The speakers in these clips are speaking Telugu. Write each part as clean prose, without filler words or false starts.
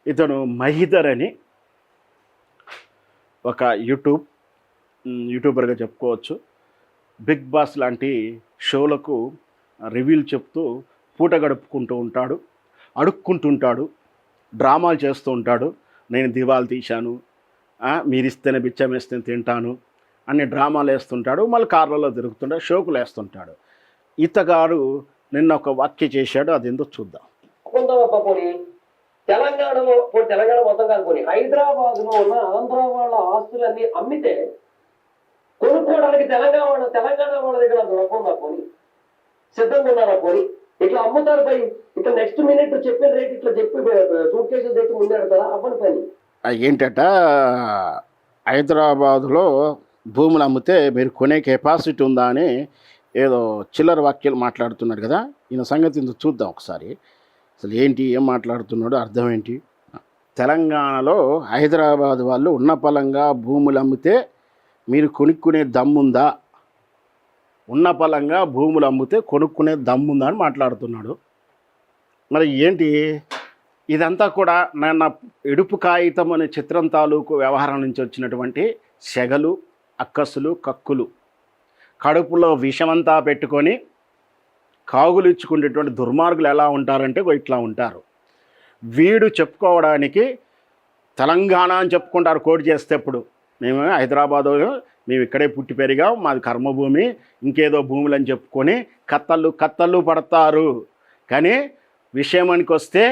ఇతను మహిధర్ అని ఒక యూట్యూబర్గా చెప్పుకోవచ్చు. బిగ్ బాస్ లాంటి షోలకు రివ్యూలు చెప్తూ పూట గడుపుకుంటూ ఉంటాడు, అడుక్కుంటుంటాడు, డ్రామాలు చేస్తూ ఉంటాడు. నేను దివాలు తీశాను, మీరిస్తేనే బిచ్చం వేస్తే తింటాను అన్ని డ్రామాలు వేస్తుంటాడు. మళ్ళీ కార్లలో తిరుగుతుంటాడు, షోకులు వేస్తుంటాడు. ఇతగాడు నిన్న ఒక వ్యాఖ్య చేశాడు, అదేందో చూద్దాం. తెలంగాణలో తెలంగాణ మొత్తం కాకపోయి హైదరాబాద్ లో ఉన్న ఆంధ్ర వాళ్ళ ఆస్తులన్నీ అమ్మితే కొనుక్కోవడానికి తెలంగాణ వాళ్ళ దగ్గర దొరకకుండా పోని సిద్ధంగా ఉన్నారా పోని ఇట్లా అమ్ముతారు పోయి ఇట్లా నెక్స్ట్ మినిట్ చెప్పిన రేట్ ఇట్లా చెప్పి సూట్ కేసులు తెచ్చి ముందు పెడతారా అవ్వని పని. ఏంటట, హైదరాబాదులో భూములు అమ్మితే మీరు కొనే కెపాసిటీ ఉందా అని ఏదో చిల్లర వాక్యాలు మాట్లాడుతున్నాడు కదా. ఈయన సంగతి చూద్దాం ఒకసారి. అసలు ఏంటి, ఏం మాట్లాడుతున్నాడు, అర్థం ఏంటి? తెలంగాణలో హైదరాబాద్ వాళ్ళు ఉన్న పలంగా భూములు అమ్మితే మీరు కొనుక్కునే దమ్ముందా? ఉన్న పలంగా భూములు అమ్మితే కొనుక్కునే దమ్ముందా అని మాట్లాడుతున్నాడు. మరి ఏంటి ఇదంతా కూడా నా ఎడుపు కాగితం అనే చిత్రం తాలూకు వ్యవహారం నుంచి వచ్చినటువంటి సెగలు, అక్కసులు, కక్కులు, కడుపులో విషమంతా పెట్టుకొని కాగులు ఇచ్చుకునేటువంటి దుర్మార్గులు ఎలా ఉంటారంటే ఇట్లా ఉంటారు. వీడు చెప్పుకోవడానికి తెలంగాణ అని చెప్పుకుంటారు కోడి చేసేటప్పుడు. మేము హైదరాబాదు, మేము ఇక్కడే పుట్టి పెరిగాం, మాది కర్మభూమి, ఇంకేదో భూములు అని చెప్పుకొని కత్తళ్ళు పడతారు. కానీ విషయానికి వస్తే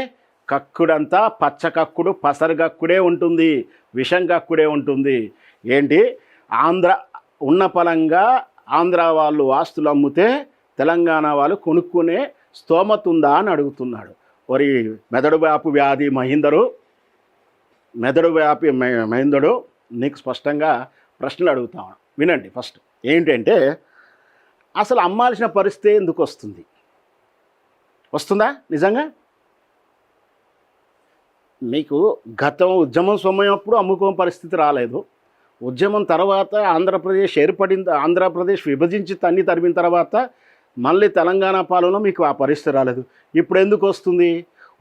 కక్కుడంతా పచ్చ కక్కుడు, పసరు కక్కుడే ఉంటుంది, విషం కక్కుడే ఉంటుంది. ఏంటి, ఉన్న పలంగా ఆంధ్ర వాళ్ళు ఆస్తులు అమ్మితే తెలంగాణ వాళ్ళు కొనుక్కునే స్తోమత ఉందా అని అడుగుతున్నాడు. మరి మెదడు వ్యాధి మహిందడు నీకు స్పష్టంగా ప్రశ్నలు అడుగుతాను, వినండి. ఫస్ట్ ఏంటంటే, అసలు అమ్మాల్సిన పరిస్థితి ఎందుకు వస్తుందా నిజంగా? మీకు గతం ఉద్యమం సమయం అప్పుడు అమ్ముకోని పరిస్థితి రాలేదు. ఉద్యమం తర్వాత ఆంధ్రప్రదేశ్ విభజించి తన్ని తరిమిన తర్వాత మళ్ళీ తెలంగాణ పాలనలో మీకు ఆ పరిస్థితి రాలేదు. ఇప్పుడు ఎందుకు వస్తుంది?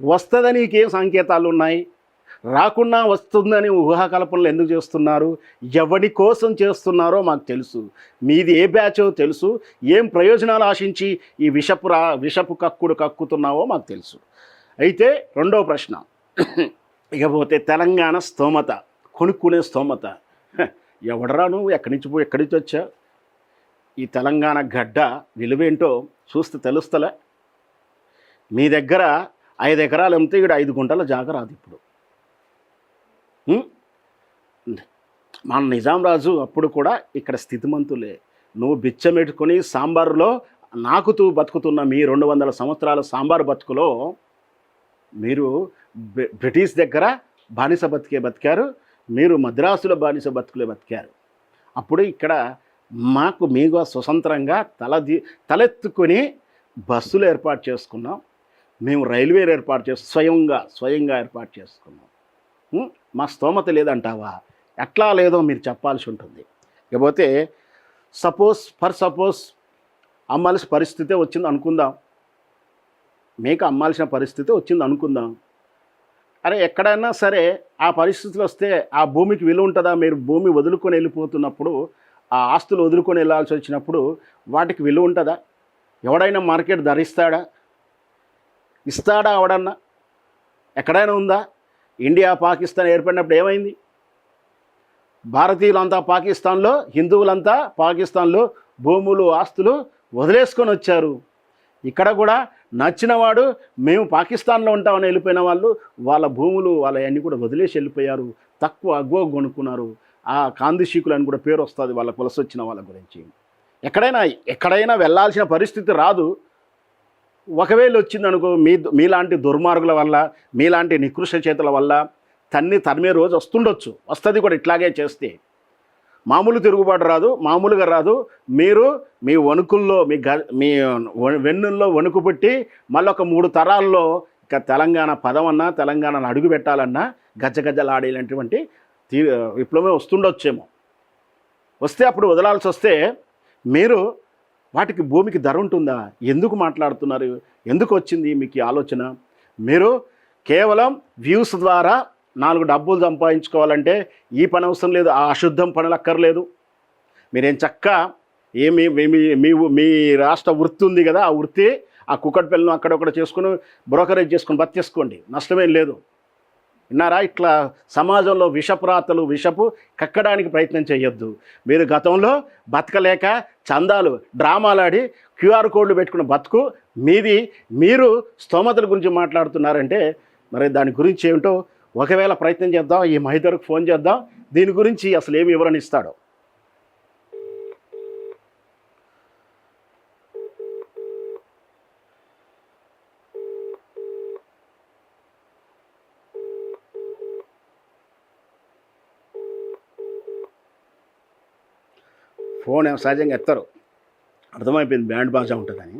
వస్తుందని నీకేం సంకేతాలు ఉన్నాయి? రాకుండా వస్తుందని ఊహాకల్పనలు ఎందుకు చేస్తున్నారు? ఎవరి కోసం చేస్తున్నారో మాకు తెలుసు. మీది ఏ బ్యాచో తెలుసు. ఏం ప్రయోజనాలు ఆశించి ఈ విషపు కక్కుడు కక్కుతున్నావో మాకు తెలుసు. అయితే రెండవ ప్రశ్న, ఇకపోతే తెలంగాణ స్తోమత, కొనుక్కునే స్తోమత. ఎవడరా నువ్వు? ఎక్కడి నుంచి వచ్చా? ఈ తెలంగాణ గడ్డ విలువేంటో చూస్తే తెలుస్తలే. మీ దగ్గర 5 ఎకరాలు అమ్మితే ఇక్కడ 5 గుంటల జాగ రాదు. ఇప్పుడు మన నిజాం రాజు అప్పుడు కూడా ఇక్కడ స్థితిమంతులే. నువ్వు బిచ్చమెట్టుకొని సాంబారులో నాకుతూ బతుకుతున్న మీ 200 సంవత్సరాల సాంబారు బతుకులో మీరు బ్రిటిష్ దగ్గర బానిస బతికారు, మీరు మద్రాసులో బానిస బతికారు. అప్పుడు ఇక్కడ మీకు స్వతంత్రంగా తలెత్తుకొని బస్సులు ఏర్పాటు చేసుకున్నాం, మేము రైల్వేలు స్వయంగా ఏర్పాటు చేసుకున్నాం. మా స్తోమత లేదంటావా? ఎట్లా లేదో మీరు చెప్పాల్సి ఉంటుంది. ఇకపోతే సపోజ్ అమ్మాల్సిన పరిస్థితే వచ్చింది అనుకుందాం, మీకు అమ్మాల్సిన పరిస్థితి వచ్చింది అనుకుందాం. అరే, ఎక్కడైనా సరే ఆ పరిస్థితులు వస్తే ఆ భూమికి విలువ ఉంటుందా? మీరు భూమి వదులుకొని వెళ్ళిపోతున్నప్పుడు, ఆ ఆస్తులు వదులుకొని వెళ్ళాల్సి వచ్చినప్పుడు వాటికి విలువ ఉంటుందా? ఎవడైనా మార్కెట్ ధరిస్తాడా? ఇస్తాడా? ఎవడన్నా ఎక్కడైనా ఉందా? ఇండియా పాకిస్తాన్ ఏర్పడినప్పుడు ఏమైంది? భారతీయులంతా పాకిస్తాన్లో, హిందువులంతా పాకిస్తాన్లో భూములు ఆస్తులు వదిలేసుకొని వచ్చారు. ఇక్కడ కూడా నచ్చినవాడు మేము పాకిస్తాన్లో ఉంటామని వెళ్ళిపోయిన వాళ్ళు వాళ్ళ భూములు వాళ్ళవన్నీ కూడా వదిలేసి వెళ్ళిపోయారు. అగ్గువ కొనుక్కున్నారు. ఆ కాందిశీకులు అని కూడా పేరు వస్తుంది వాళ్ళ వలస వచ్చిన వాళ్ళ గురించి. ఎక్కడైనా వెళ్ళాల్సిన పరిస్థితి రాదు. ఒకవేళ వచ్చిందనుకో, మీలాంటి దుర్మార్గుల వల్ల, మీలాంటి నికృష్ట చేతుల వల్ల తరిమే రోజు వస్తుంది కూడా. ఇట్లాగే చేస్తే మామూలు తిరుగుబాటు రాదు, మామూలుగా రాదు. మీరు మీ వణుకుల్లో, మీ వెన్నుల్లో వణుకు పెట్టి మళ్ళీ ఒక 3 తరాల్లో ఇక తెలంగాణ పదమన్నా, తెలంగాణను అడుగు పెట్టాలన్నా గజ్జగజ్జలాడేలాంటివంటి విప్లవమే వస్తుండొచ్చేమో. వస్తే అప్పుడు వదలాల్సి వస్తే మీరు వాటికి భూమికి ధర ఉంటుందా? ఎందుకు మాట్లాడుతున్నారు? ఎందుకు వచ్చింది మీకు ఆలోచన? మీరు కేవలం వ్యూస్ ద్వారా 4 డబ్బులు సంపాదించుకోవాలంటే ఈ పని అవసరం లేదు, ఆ అశుద్ధం పనులు అక్కర్లేదు. మీరేం చక్క ఏమి మీ రాష్ట్ర వృత్తి ఉంది కదా, ఆ వృత్తి ఆ కుక్కటిపల్లిను అక్కడొక్కడ చేసుకుని బ్రోకరేజ్ చేసుకుని బతికేసుకోండి, నష్టమేం లేదు. విన్నారా? ఇట్లా సమాజంలో విషపురాతలు కక్కడానికి ప్రయత్నం చేయొద్దు. మీరు గతంలో బతకలేక చందాలు డ్రామాలాడి క్యూఆర్ కోడ్లు పెట్టుకున్న బతుకు మీది. మీరు స్తోమతల గురించి మాట్లాడుతున్నారంటే మరి దాని గురించి ఏమిటో ఒకవేళ ప్రయత్నం చేద్దాం, ఈ మహిళకు ఫోన్ చేద్దాం, దీని గురించి అసలు ఏమి వివరణ ఇస్తాడో. ఫోన్ సహజంగా ఎత్తారు, అర్థమైపోయింది బ్యాండ్ బాజా ఉంటుందని.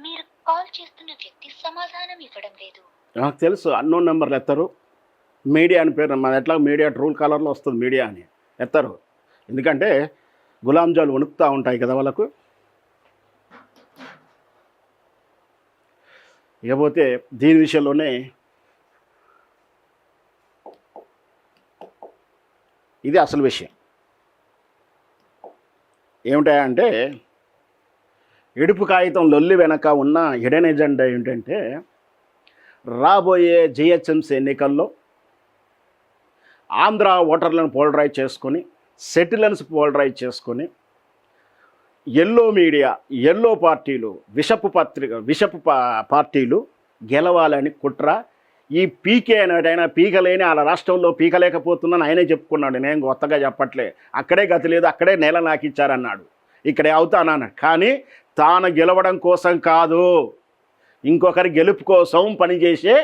మీరు కాల్ చేస్తున్న వ్యక్తి సమాధానం ఇవ్వడం లేదు. నాకు తెలుసు అన్నోన్ నెంబర్లు ఎత్తారు. మీడియా అని పేరు, మన ఎట్లా మీడియా ట్రూల్ కలర్లో వస్తుంది మీడియా అని ఎత్తారు. ఎందుకంటే గులాంజాలు వణుకుతూ ఉంటాయి కదా వాళ్ళకు. ఇకపోతే దీని విషయంలోనే ఇది అసలు విషయం ఏమిటంటే, ఎడుపు కాగితం లొల్లి వెనక ఉన్న హిడెన్ ఎజెండా ఏంటంటే, రాబోయే జిహెచ్ఎంసీ ఎన్నికల్లో ఆంధ్ర ఓటర్లను పోలరైజ్ చేసుకొని, సెటిలర్స్ పోలరైజ్ చేసుకొని, ఎల్లో మీడియా, ఎల్లో పార్టీలు, విషపు పార్టీలు గెలవాలని కుట్ర. ఈ పీకే అనేటైనా పీకలేని వాళ్ళ రాష్ట్రంలో పీకలేకపోతున్నాను ఆయనే చెప్పుకున్నాడు. నేను కొత్తగా చెప్పట్లే, అక్కడే గతి లేదు, అక్కడే నేల నాకిచ్చారన్నాడు, ఇక్కడే అవుతానన్నాడు. కానీ తాను గెలవడం కోసం కాదు, ఇంకొకరి గెలుపు కోసం పనిచేసే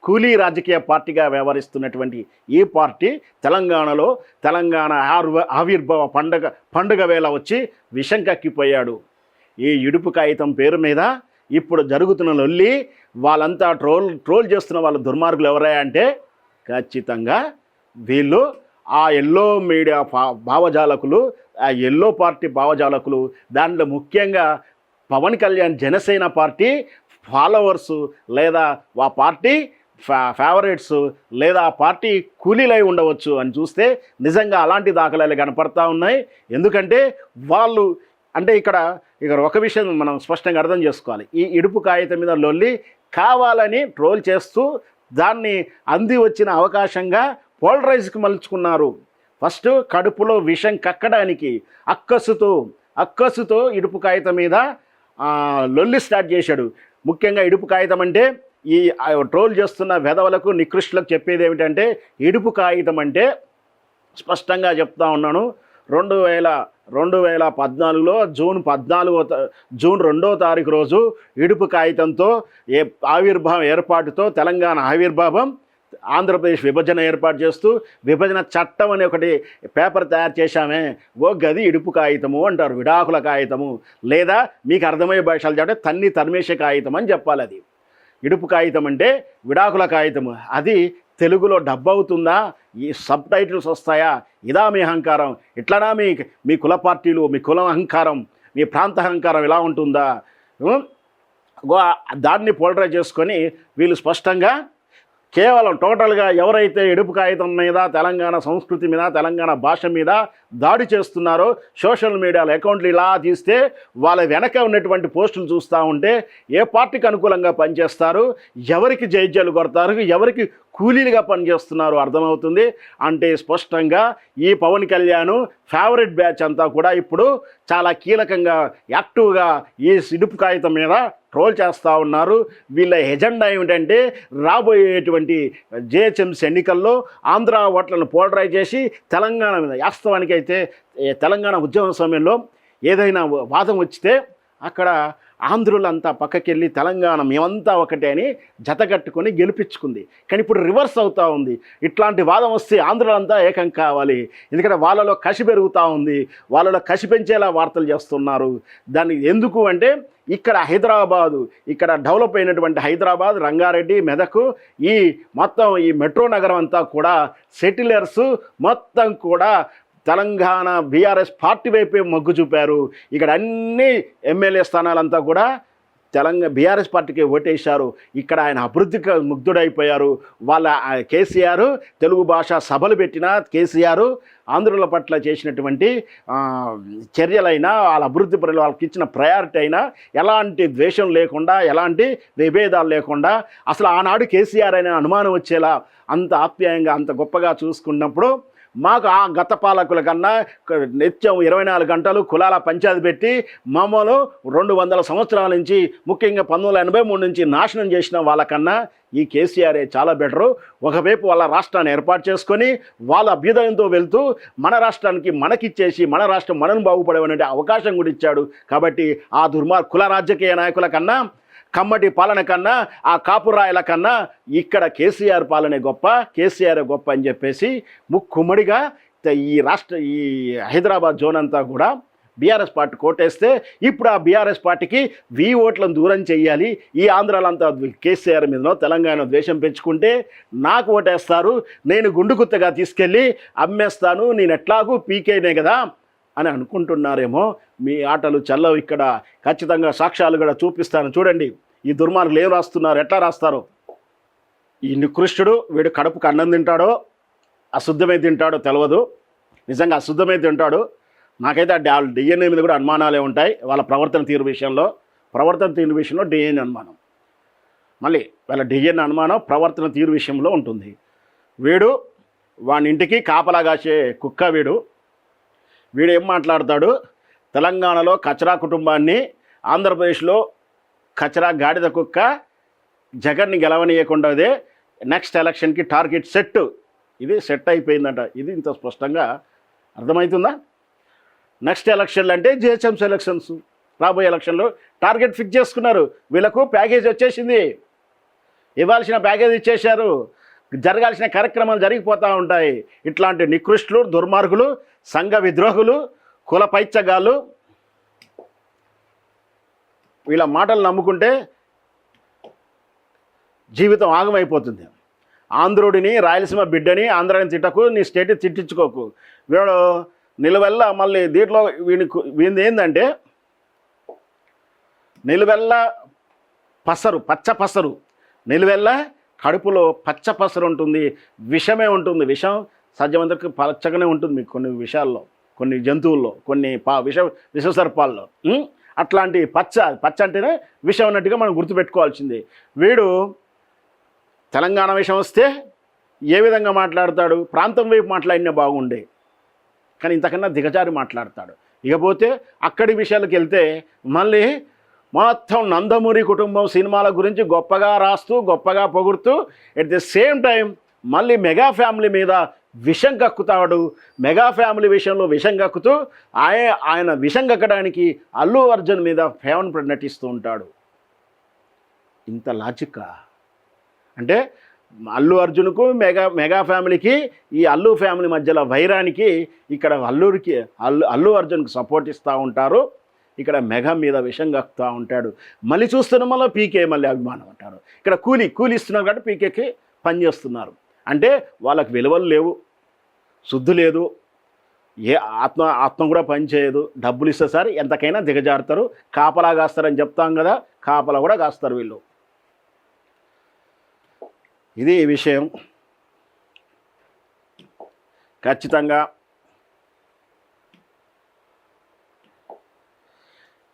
కూలీ రాజకీయ పార్టీగా వ్యవహరిస్తున్నటువంటి ఈ పార్టీ తెలంగాణలో తెలంగాణ ఆవిర్భావ పండుగ వేళ వచ్చి విషం కక్కిపోయాడు. ఈ ఇడుపు కాగితం పేరు మీద ఇప్పుడు జరుగుతున్న లొల్లి, వాళ్ళంతా ట్రోల్ చేస్తున్న వాళ్ళ దుర్మార్గులు ఎవరా అంటే ఖచ్చితంగా వీళ్ళు ఆ ఎల్లో మీడియా భావజాలకులు, ఆ ఎల్లో పార్టీ భావజాలకులు. దాంట్లో ముఖ్యంగా పవన్ కళ్యాణ్ జనసేన పార్టీ ఫాలోవర్సు, లేదా ఆ పార్టీ ఫేవరెట్స్, లేదా ఆ పార్టీ కూలీలై ఉండవచ్చు అని చూస్తే నిజంగా అలాంటి దాఖలాలు కనపడతా ఉన్నాయి. ఎందుకంటే వాళ్ళు అంటే ఇక్కడ ఒక విషయం మనం స్పష్టంగా అర్థం చేసుకోవాలి. ఈ ఇడుపు కాగితం మీద లొల్లి కావాలని ట్రోల్ చేస్తూ దాన్ని అంది వచ్చిన అవకాశంగా పోలరైజ్కి మలుచుకున్నారు. ఫస్ట్ కడుపులో విషం కక్కడానికి అక్కసుతో ఇడుపు కాగితం మీద లొల్లి స్టార్ట్ చేశాడు. ముఖ్యంగా ఇడుపు కాగితం అంటే ఈ ట్రోల్ చేస్తున్న వెధవలకు నికృష్టులకు చెప్పేది ఏమిటంటే, ఇడుపు కాగితం అంటే స్పష్టంగా చెప్తా ఉన్నాను, 2014లో జూన్ 2వ తారీఖు రోజు ఇడుపు కాగితంతో ఏర్పాటుతో తెలంగాణ ఆవిర్భావం, ఆంధ్రప్రదేశ్ విభజన ఏర్పాటు చేస్తూ విభజన చట్టం అనే ఒకటి పేపర్ తయారు చేశామే, గది ఇడుపు కాగితము అంటారు, విడాకుల కాగితము, లేదా మీకు అర్థమయ్యే భాషలు చెప్తే తరిమేసే కాగితం అని చెప్పాలి. అది ఇడుపు కాగితం అంటే విడాకుల కాగితము. అది తెలుగులో డబ్ అవుతుందా, ఈ సబ్ టైటిల్స్ వస్తాయా, ఇదా మీ అహంకారం, ఇట్లనా మీ కుల పార్టీలు, మీ కులం అహంకారం, మీ ప్రాంత అహంకారం ఇలా ఉంటుందా? దాన్ని పోలరైజ్ చేసుకొని వీళ్ళు స్పష్టంగా కేవలం టోటల్గా ఎవరైతే ఇడుపు కాగితం మీద, తెలంగాణ సంస్కృతి మీద, తెలంగాణ భాష మీద దాడి చేస్తున్నారో, సోషల్ మీడియాలో అకౌంట్లు ఇలా తీస్తే వాళ్ళ వెనక ఉన్నటువంటి పోస్టులు చూస్తూ ఉంటే ఏ పార్టీకి అనుకూలంగా పనిచేస్తారు, ఎవరికి జైజాలు కొడతారు, ఎవరికి కూలీలుగా పనిచేస్తున్నారు అర్థమవుతుంది. అంటే స్పష్టంగా ఈ పవన్ కళ్యాణ్ ఫేవరెట్ బ్యాచ్ అంతా కూడా ఇప్పుడు చాలా కీలకంగా యాక్టివ్గా ఈ ఇడుపు కాగితం మీద ట్రోల్ చేస్తూ ఉన్నారు. వీళ్ళ ఎజెండా ఏమిటంటే, రాబోయేటువంటి జిహెచ్ఎంసీ ఎన్నికల్లో ఆంధ్ర ఓట్లను పోలరైజ్ చేసి తెలంగాణ మీద, వాస్తవానికి అయితే తెలంగాణ ఉద్యమ సమయంలో ఏదైనా వాదం వచ్చితే అక్కడ ఆంధ్రులంతా పక్కకెళ్ళి తెలంగాణ మేమంతా ఒకటే అని జతగట్టుకొని గెలిపించుకుంది. కానీ ఇప్పుడు రివర్స్ అవుతూ ఉంది. ఇట్లాంటి వాదం వస్తే ఆంధ్రులంతా ఏకం కావాలి, ఎందుకంటే వాళ్ళలో కసి పెరుగుతూ ఉంది, వాళ్ళలో కసి పెంచేలా వార్తలు చేస్తున్నారు. దాన్ని ఎందుకు అంటే, ఇక్కడ డెవలప్ అయినటువంటి హైదరాబాద్, రంగారెడ్డి, మెదక్, మొత్తం ఈ మెట్రో నగరం అంతా కూడా సెటిలర్స్ మొత్తం కూడా తెలంగాణ బీఆర్ఎస్ పార్టీ వైపే మొగ్గు చూపారు. ఇక్కడ అన్ని ఎమ్మెల్యే స్థానాలంతా కూడా బీఆర్ఎస్ పార్టీకి ఓటేశారు. ఇక్కడ ఆయన అభివృద్ధికి ముగ్ధుడైపోయారు. వాళ్ళ కేసీఆర్ తెలుగు భాష సభలు పెట్టిన కేసీఆర్ ఆంధ్రుల పట్ల చేసినటువంటి చర్యలైనా వాళ్ళ అభివృద్ధి పనులు వాళ్ళకి ఇచ్చిన ప్రయారిటీ అయినా ఎలాంటి ద్వేషం లేకుండా ఎలాంటి విభేదాలు లేకుండా అసలు ఆనాడు కేసీఆర్ అనే అనుమానం వచ్చేలా అంత ఆప్యాయంగా అంత గొప్పగా చూసుకున్నప్పుడు మాకు ఆ గత పాలకుల కన్నా నిత్యం 24 గంటలు కులాల పంచాయతీ పెట్టి మమ్మల్ని 200 సంవత్సరాల నుంచి ముఖ్యంగా 1983 నుంచి నాశనం చేసిన వాళ్ళకన్నా ఈ కేసీఆరే చాలా బెటరు. ఒకవైపు వాళ్ళ రాష్ట్రాన్ని ఏర్పాటు చేసుకొని వాళ్ళ అభ్యుదయంతో వెళ్తూ మన రాష్ట్రానికి మనకిచ్చేసి మన రాష్ట్రం మనను బాగుపడేవనే అవకాశం కూడా ఇచ్చాడు. కాబట్టి ఆ కుల రాజకీయ నాయకుల కన్నా కమ్మటి పాలన కన్నా ఆ కాపురాయల కన్నా ఇక్కడ కేసీఆర్ పాలనే గొప్ప, కేసీఆర్ గొప్ప అని చెప్పేసి ముక్కుమ్మడిగా ఈ హైదరాబాద్ జోన్ అంతా కూడా బీఆర్ఎస్ పార్టీ కోటేస్తే ఇప్పుడు ఆ బీఆర్ఎస్ పార్టీకి 1000 ఓట్లను దూరం చేయాలి. ఈ ఆంధ్రాలంతా కేసీఆర్ మీదనో తెలంగాణ ద్వేషం పెంచుకుంటే నాకు ఓటేస్తారు, నేను గుండుగుత్తగా తీసుకెళ్ళి అమ్మేస్తాను, నేను ఎట్లాగూ పీకేనే కదా అని అనుకుంటున్నారేమో. మీ ఆటలు చల్లవు. ఇక్కడ ఖచ్చితంగా సాక్ష్యాలు కూడా చూపిస్తాను. చూడండి ఈ దుర్మార్గులు ఏం రాస్తున్నారు, ఎట్లా రాస్తారో. ఈ నికృష్టుడు వీడు కడుపుకు అన్నం తింటాడో అశుద్ధమే తింటాడో తెలియదు. నిజంగా అశుద్ధమే తింటాడు. నాకైతే వాళ్ళ డిఎన్ఏ మీద కూడా అనుమానాలే ఉంటాయి. వాళ్ళ ప్రవర్తన తీరు విషయంలో డిఎన్ఏ అనుమానం, మళ్ళీ వాళ్ళ డిఎన్ఏ అనుమానం ప్రవర్తన తీరు విషయంలో ఉంటుంది. వీడు వాని ఇంటికి కాపలా కాసే కుక్క వీడు ఏం మాట్లాడతాడు, తెలంగాణలో కచరా కుటుంబాన్ని, ఆంధ్రప్రదేశ్లో కచరా గాడిద కుక్క జగన్ని గెలవనీయకుండాదే నెక్స్ట్ ఎలక్షన్కి టార్గెట్ సెట్, ఇది సెట్ అయిపోయిందట. ఇది ఇంత స్పష్టంగా అర్థమవుతుందా? నెక్స్ట్ ఎలక్షన్లు అంటే జిహెచ్ఎంసీ ఎలక్షన్స్, రాబోయే ఎలక్షన్లో టార్గెట్ ఫిక్స్ చేసుకున్నారు. వీళ్ళకు ప్యాకేజ్ వచ్చేసింది, ఇవ్వాల్సిన ప్యాకేజ్ ఇచ్చేశారు, జరగాల్సిన కార్యక్రమాలు జరిగిపోతూ ఉంటాయి. ఇట్లాంటి నికృష్టులు, దుర్మార్గులు, సంఘ విద్రోహులు, కుల పైచ్చగాళ్ళు వీళ్ళ మాటలు నమ్ముకుంటే జీవితం ఆగమైపోతుంది. ఆంధ్రుడిని, రాయలసీమ బిడ్డని, ఆంధ్రాని తిట్టకు, నీ స్టేట్ తిట్టించుకోకు. వీడు నిలువెల్ల మళ్ళీ దీంట్లో వీంది ఏంటంటే నిలువెల్ల పసరు, పచ్చ పసరు, నిలువెల్ల కడుపులో పచ్చ పసరు ఉంటుంది, విషమే ఉంటుంది. విషం సాధ్యమంతకు పచ్చగానే ఉంటుంది మీకు కొన్ని విషయాల్లో, కొన్ని జంతువుల్లో, కొన్ని విషసర్పాల్లో. అట్లాంటి పచ్చ అంటేనే విషం అన్నట్టుగా మనం గుర్తుపెట్టుకోవాల్సింది. వీడు తెలంగాణ విషయం వస్తే ఏ విధంగా మాట్లాడతాడు, ప్రాంతం వైపు మాట్లాడినా బాగుండే, కానీ ఇంతకన్నా దిగజారి మాట్లాడతాడు. ఇకపోతే అక్కడి విషయాలకు వెళ్తే మళ్ళీ మొత్తం నందమూరి కుటుంబం సినిమాల గురించి గొప్పగా రాస్తూ గొప్పగా పొగుడుతూ ఎట్ ది సేమ్ టైం మళ్ళీ మెగా ఫ్యామిలీ మీద విషం కక్కుతాడు. మెగా ఫ్యామిలీ విషయంలో విషం కక్కుతూ ఆయన విషం కక్కడానికి అల్లు అర్జున్ మీద ఫేవర్ నటిస్తూ ఉంటాడు. ఇంత లాజిక్కా? అంటే అల్లు మెగా మెగా ఫ్యామిలీకి ఈ అల్లు ఫ్యామిలీ మధ్యలో వైరానికి ఇక్కడ అల్లు అర్జున్కి సపోర్ట్ ఇస్తూ ఉంటారు, ఇక్కడ మెగా మీద విషం కక్కుతూ ఉంటాడు. మళ్ళీ చూస్తున్న మళ్ళీ పీకే మళ్ళీ అభిమానం అంటారు. ఇక్కడ కూలి ఇస్తున్నారు కాబట్టి పీకేకి పనిచేస్తున్నారు. అంటే వాళ్ళకి విలువలు లేవు, శుద్ధి లేదు, ఏ ఆత్మ కూడా పనిచేయదు. డబ్బులు ఇస్తే సార్ ఎంతకైనా దిగజారుతారు, కాపలా కాస్తారని చెప్తాం కదా, కాపలా కూడా కాస్తారు వీళ్ళు. ఇది ఈ విషయం.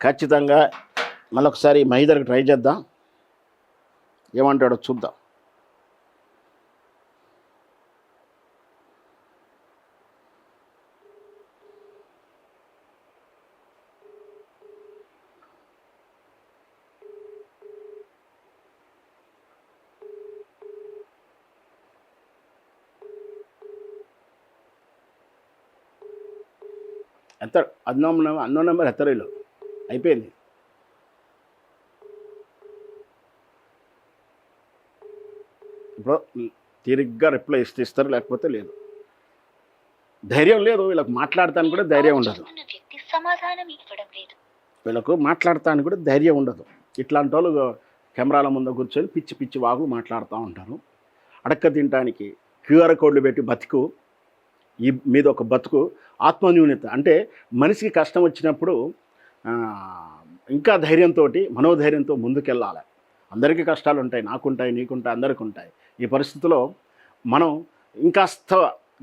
ఖచ్చితంగా మళ్ళొకసారి మహీధర్కి ట్రై చేద్దాం, ఏమంటాడో చూద్దాం. ఎత్తాడు, అన్నో నెంబర్ ఎత్తరేలో అయిపోయింది. ఇప్పుడు తిరిగ్గా రిప్లై ఇస్తారు, లేకపోతే లేదు. ధైర్యం లేదు వీళ్ళకు, మాట్లాడటానికి కూడా ధైర్యం ఉండదు. వీళ్ళకు మాట్లాడటానికి కూడా ధైర్యం ఉండదు. ఇట్లాంటి వాళ్ళు కెమెరాల ముందు కూర్చొని పిచ్చి పిచ్చి వాగు మాట్లాడుతూ ఉంటారు. అడక్క తినడానికి QR కోడ్లు పెట్టి బతుకు, మీద ఒక బతుకు ఆత్మన్యూన్యత అంటే మనిషికి కష్టం వచ్చినప్పుడు ఆ, ఇంకా ధైర్యంతో మనోధైర్యంతో ముందుకెళ్ళాలి. అందరికీ కష్టాలు ఉంటాయి, నాకుంటాయి, నీకుంటాయి, అందరికీ ఉంటాయి. ఈ పరిస్థితిలో మనం ఇంకాస్త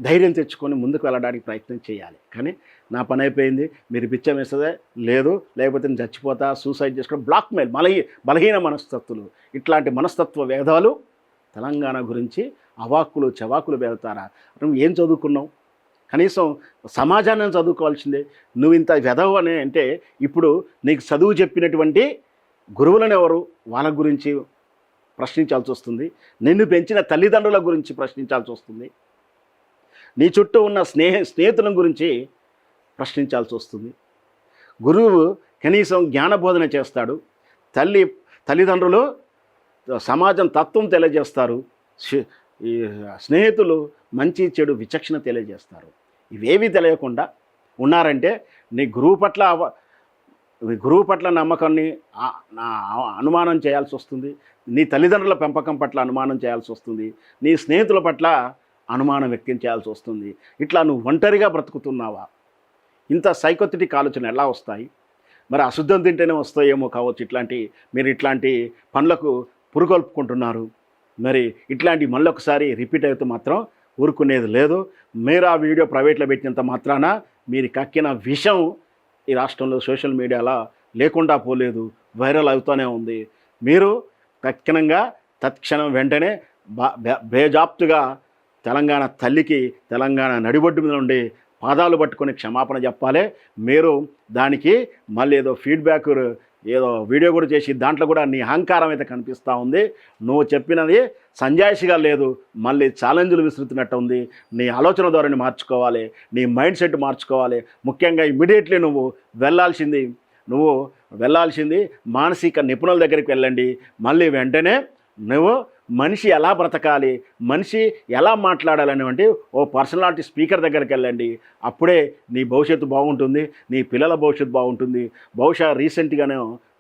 ధైర్యం తెచ్చుకొని ముందుకు వెళ్ళడానికి ప్రయత్నం చేయాలి. కానీ నా పని అయిపోయింది, మీరు పిచ్చం వేస్తుందే లేదు, లేకపోతే నేను చచ్చిపోతా, సూసైడ్ చేసుకోవడం, బ్లాక్మెయిల్, బలహీన మనస్తత్తులు, ఇట్లాంటి మనస్తత్వ భేదాలు తెలంగాణ గురించి అవాక్కులు చవాకులు వెళ్తారా? నువ్వు ఏం చదువుకున్నావు? కనీసం సమాజాన్ని చదువుకోవాల్సిందే. నువ్వు ఇంత వెధవ అని అంటే ఇప్పుడు నీకు చదువు చెప్పినటువంటి గురువులను ఎవరు, వాళ్ళ గురించి ప్రశ్నించాల్సి వస్తుంది. నిన్ను పెంచిన తల్లిదండ్రుల గురించి ప్రశ్నించాల్సి వస్తుంది. నీ చుట్టూ ఉన్న స్నేహితుల గురించి ప్రశ్నించాల్సి వస్తుంది. గురువు కనీసం జ్ఞానబోధన చేస్తాడు, తల్లిదండ్రులు సమాజం తత్వం తెలియజేస్తారు, ఈ స్నేహితులు మంచి చెడు విచక్షణ తెలియజేస్తారు. ఇవేవి తెలియకుండా ఉన్నారంటే నీ గురువు పట్ల నమ్మకాన్ని అనుమానం చేయాల్సి వస్తుంది, నీ తల్లిదండ్రుల పెంపకం పట్ల అనుమానం చేయాల్సి వస్తుంది, నీ స్నేహితుల పట్ల అనుమానం వ్యక్తం చేయాల్సి వస్తుంది. ఇట్లా నువ్వు ఒంటరిగా బ్రతుకుతున్నావా? ఇంత సైకోథెటిక్ ఆలోచన ఎలా వస్తాయి? మరి అశుద్ధం తింటేనే వస్తాయేమో కావచ్చు. మీరు ఇట్లాంటి పనులకు పురుగొల్పుకుంటున్నారు. మరి ఇట్లాంటి మళ్ళీ ఒకసారి రిపీట్ అయితే మాత్రం ఊరుకునేది లేదు. మీరు ఆ వీడియో ప్రైవేట్లో పెట్టినంత మాత్రాన మీరు కక్కిన విషం ఈ రాష్ట్రంలో సోషల్ మీడియాలో లేకుండా పోలేదు, వైరల్ అవుతూనే ఉంది. మీరు తత్క్షణం వెంటనే బేజాప్తుగా తెలంగాణ తల్లికి, తెలంగాణ నడిబొడ్డు మీద నుండి పాదాలు పట్టుకొని క్షమాపణ చెప్పాలి. మీరు దానికి మళ్ళీ ఏదో ఫీడ్బ్యాక్ ఏదో వీడియో కూడా చేసి దాంట్లో కూడా నీ అహంకారం అయితే కనిపిస్తూ ఉంది. నువ్వు చెప్పినది సంజాయిషిగా లేదు, మళ్ళీ ఛాలెంజ్లు విసురుతున్నట్టు ఉంది. నీ ఆలోచన ధోరణి మార్చుకోవాలి, నీ మైండ్ సెట్ మార్చుకోవాలి. ముఖ్యంగా ఇమ్మీడియట్లీ నువ్వు వెళ్ళాల్సింది మానసిక నిపుణుల దగ్గరికి వెళ్ళండి. మళ్ళీ వెంటనే నువ్వు మనిషి ఎలా బ్రతకాలి, మనిషి ఎలా మాట్లాడాలనేటువంటి ఓ పర్సనాలిటీ స్పీకర్ దగ్గరికి వెళ్ళండి. అప్పుడే నీ భవిష్యత్తు బాగుంటుంది, నీ పిల్లల భవిష్యత్తు బాగుంటుంది. బహుశా రీసెంట్గానే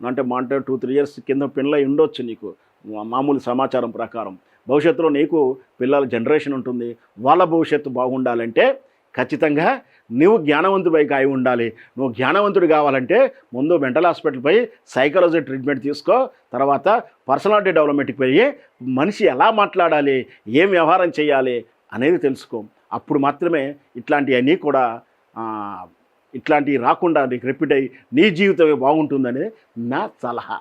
అంటే 2-3 years కింద పిల్లలు ఉండొచ్చు నీకు, మామూలు సమాచారం ప్రకారం. భవిష్యత్తులో నీకు పిల్లల జనరేషన్ ఉంటుంది. వాళ్ళ భవిష్యత్తు బాగుండాలంటే ఖచ్చితంగా నువ్వు జ్ఞానవంతుడిపై అయి ఉండాలి. నువ్వు జ్ఞానవంతుడు కావాలంటే ముందు మెంటల్ హాస్పిటల్ పోయి సైకాలజీ ట్రీట్మెంట్ తీసుకో, తర్వాత పర్సనాలిటీ డెవలప్మెంట్కి పోయి మనిషి ఎలా మాట్లాడాలి, ఏం వ్యవహారం చేయాలి అనేది తెలుసుకో. అప్పుడు మాత్రమే ఇట్లాంటివన్నీ కూడా ఇట్లాంటివి రాకుండా నీకు రిపీట్ అయ్యి నీ జీవితమే బాగుంటుందనేది నా సలహా.